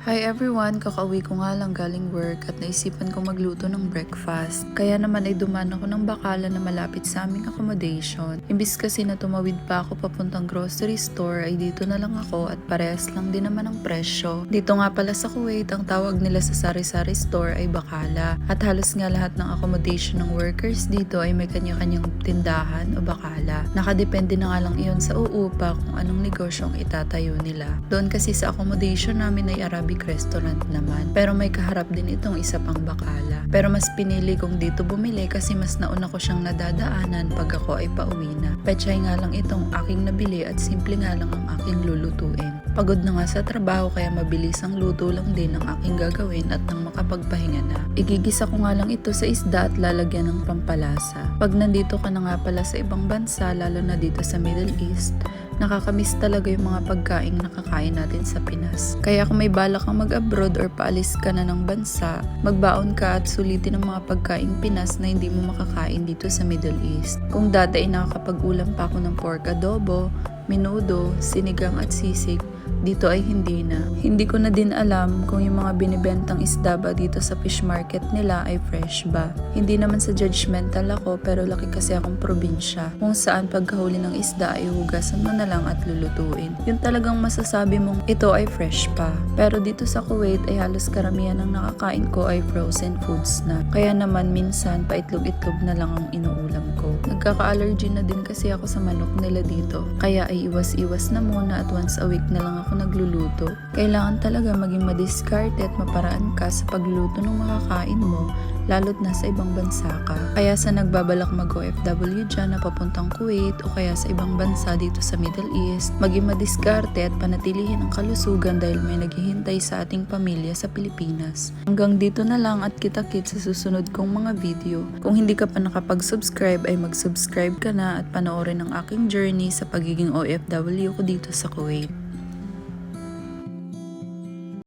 Hi everyone! Kakauwi ko nga lang galing work at naisipan ko magluto ng breakfast. Kaya naman ay dumaan ako ng Bakalan na malapit sa aming accommodation. Imbis kasi na tumawid pa ako papuntang grocery store ay dito na lang ako at parehas lang din naman ang presyo. Dito nga pala sa Kuwait, ang tawag nila sa sari-sari store ay Bakala. At halos nga lahat ng accommodation ng workers dito ay may kanya-kanyang tindahan o Bakala. Nakadepende na nga lang iyon sa uupa kung anong negosyo ang itatayo nila. Doon kasi sa accommodation namin ay Arabic restaurant naman. Pero may kaharap din itong isa pang Bakala. Pero mas pinili kong dito bumili kasi mas nauna ko siyang nadadaanan pag ako ay pauwi na. Pechay nga lang itong aking nabili at simple nga lang ang aking lulutuin. Pagod na nga sa trabaho kaya mabilis ang luto lang din ang aking gagawin at nang makapagpahinga na. Igigisa ko nga lang ito sa isda at lalagyan ng pampalasa. Pag nandito ka na nga pala sa ibang bansa, lalo na dito sa Middle East, nakakamiss talaga yung mga pagkain nakakain natin sa Pinas. Kaya kung may balak kang mag-abroad or paalis ka na ng bansa, magbaon ka at sulitin ang mga pagkain Pinas na hindi mo makakain dito sa Middle East. Kung dati ay nakakapag-ulam pa ako ng pork adobo, menudo, sinigang at sisig, dito ay hindi na. Hindi ko na din alam kung yung mga binibentang isda ba dito sa fish market nila ay fresh ba. Hindi naman sa judgmental ako pero laki kasi akong probinsya kung saan pagkahuli ng isda ay hugasan mo na lang at lulutuin. Yung talagang masasabi mong ito ay fresh pa. Pero dito sa Kuwait ay halos karamihan ng nakakain ko ay frozen foods na. Kaya naman minsan paitlog-itlog na lang ang inuulam ko. Nagkaka-allergy na din kasi ako sa manok nila dito. Kaya ay iwas-iwas na muna at once a week na lang ako nagluluto. Kailangan talaga maging madiskarte at maparaan ka sa pagluluto ng makakain mo, lalo't nasa ibang bansa ka. Kaya sa nagbabalak mag-OFW dyan na papuntang Kuwait o kaya sa ibang bansa dito sa Middle East, maging madiskarte at panatilihin ang kalusugan dahil may naghihintay sa ating pamilya sa Pilipinas. Hanggang dito na lang at kita-kit sa susunod kong mga video. Kung hindi ka pa nakapag-subscribe ay mag-subscribe ka na at panoorin ang aking journey sa pagiging OFW ko dito sa Kuwait.